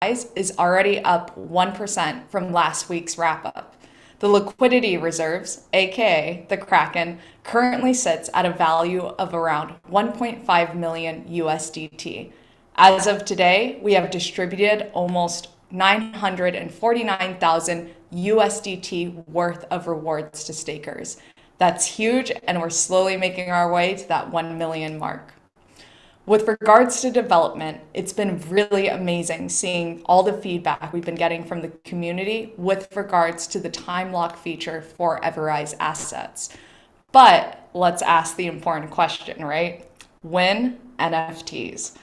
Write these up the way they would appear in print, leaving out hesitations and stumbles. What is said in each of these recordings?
is already up 1% from last week's wrap-up. The liquidity reserves, aka the Kraken, currently sits at a value of around 1.5 million USDT. As of today, we have distributed almost 949,000 USDT worth of rewards to stakers. That's huge, and we're slowly making our way to that 1 million mark. With regards to development, it's been really amazing seeing all the feedback we've been getting from the community with regards to the time lock feature for EverRise assets. But let's ask the important question, right? When NFTs?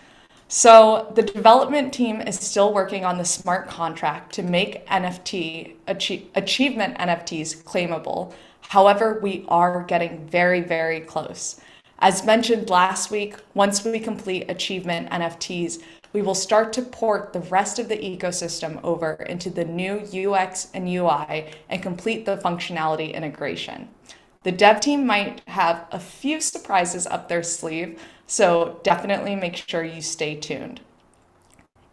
So the development team is still working on the smart contract to make achievement NFTs claimable. However, we are getting very, very close. As mentioned last week, once we complete achievement NFTs, we will start to port the rest of the ecosystem over into the new UX and UI and complete the functionality integration. The dev team might have a few surprises up their sleeve, so definitely make sure you stay tuned.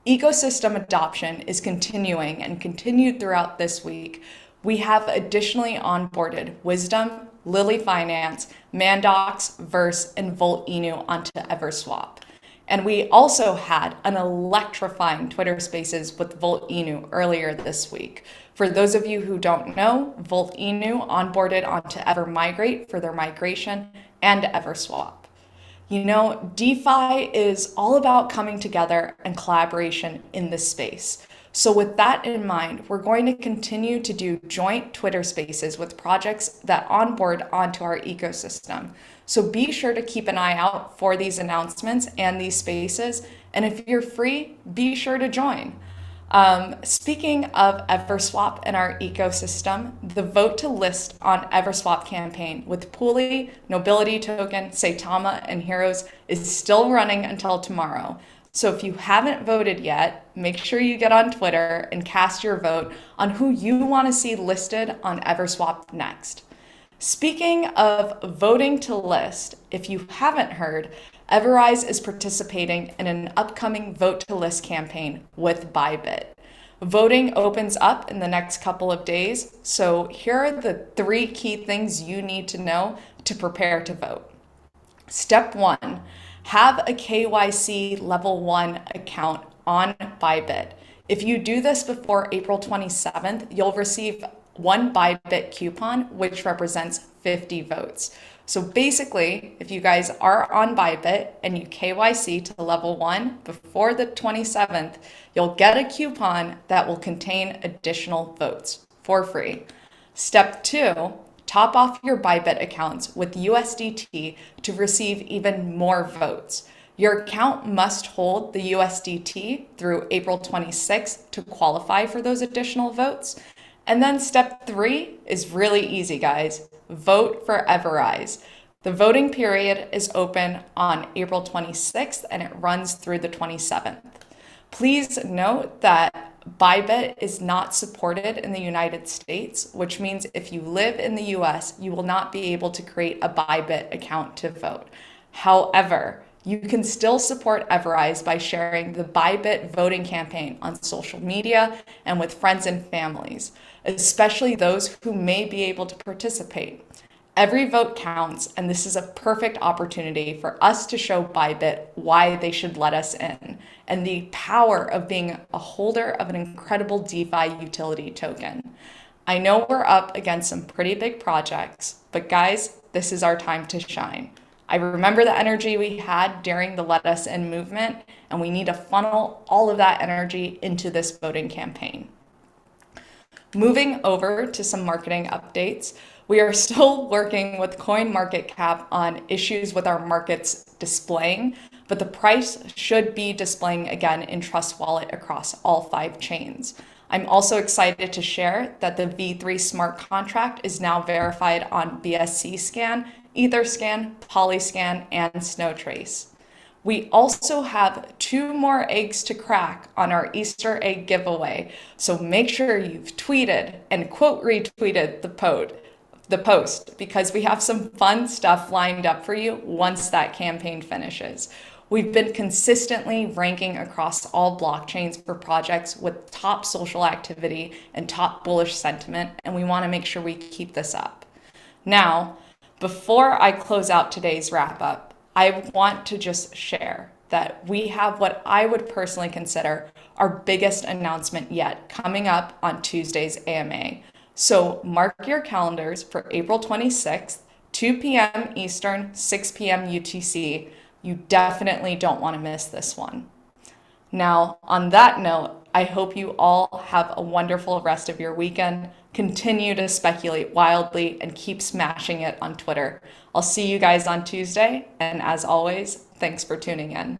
Ecosystem adoption is continuing and continued throughout this week. We have additionally onboarded Wisdom, Lily Finance, Mandox, Verse, and Volt Inu onto EverSwap. And we also had an electrifying Twitter Spaces with Volt Inu earlier this week. For those of you who don't know, Volt Inu onboarded onto EverMigrate for their migration and EverSwap. You know, DeFi is all about coming together and collaboration in this space. So with that in mind, we're going to continue to do joint Twitter Spaces with projects that onboard onto our ecosystem. So be sure to keep an eye out for these announcements and these spaces. And if you're free, be sure to join. Speaking of EverSwap and our ecosystem, the vote to list on EverSwap campaign with Pooley, Nobility Token, Saitama, and Heroes is still running until tomorrow. So if you haven't voted yet, make sure you get on Twitter and cast your vote on who you want to see listed on EverSwap next. Speaking of voting to list, if you haven't heard, EverRise is participating in an upcoming vote to list campaign with Bybit. Voting opens up in the next couple of days, so here are the 3 key things you need to know to prepare to vote. Step 1. Have a KYC level 1 account on Bybit. If you do this before April 27th, you'll receive 1 Bybit coupon, which represents 50 votes. So basically, if you guys are on Bybit and you KYC to level 1 before the 27th, you'll get a coupon that will contain additional votes for free. Step 2. Top off your Bybit accounts with USDT to receive even more votes. Your account must hold the USDT through April 26th to qualify for those additional votes. And then step 3 is really easy, guys. Vote for EverRise. The voting period is open on April 26th and it runs through the 27th. Please note that Bybit is not supported in the United States, which means if you live in the US, you will not be able to create a Bybit account to vote. However, you can still support EverRise by sharing the Bybit voting campaign on social media and with friends and families, especially those who may be able to participate. Every vote counts, and this is a perfect opportunity for us to show Bybit why they should let us in and the power of being a holder of an incredible DeFi utility token. I know we're up against some pretty big projects, but guys, this is our time to shine. I remember the energy we had during the Let Us In movement, and we need to funnel all of that energy into this voting campaign. Moving over to some marketing updates, we are still working with CoinMarketCap on issues with our markets displaying, but the price should be displaying again in Trust Wallet across all 5 chains. I'm also excited to share that the V3 smart contract is now verified on BSC Scan, Etherscan, Polyscan, and Snowtrace. We also have 2 more eggs to crack on our Easter egg giveaway, so make sure you've tweeted and quote retweeted the post because we have some fun stuff lined up for you once that campaign finishes. We've been consistently ranking across all blockchains for projects with top social activity and top bullish sentiment, and we want to make sure we keep this up. Now, before I close out today's wrap up, I want to just share that we have what I would personally consider our biggest announcement yet coming up on Tuesday's AMA. So mark your calendars for April 26th, 2 p.m. Eastern, 6 p.m. UTC. You definitely don't want to miss this one. Now, on that note, I hope you all have a wonderful rest of your weekend. Continue to speculate wildly and keep smashing it on Twitter. I'll see you guys on Tuesday. And as always, thanks for tuning in.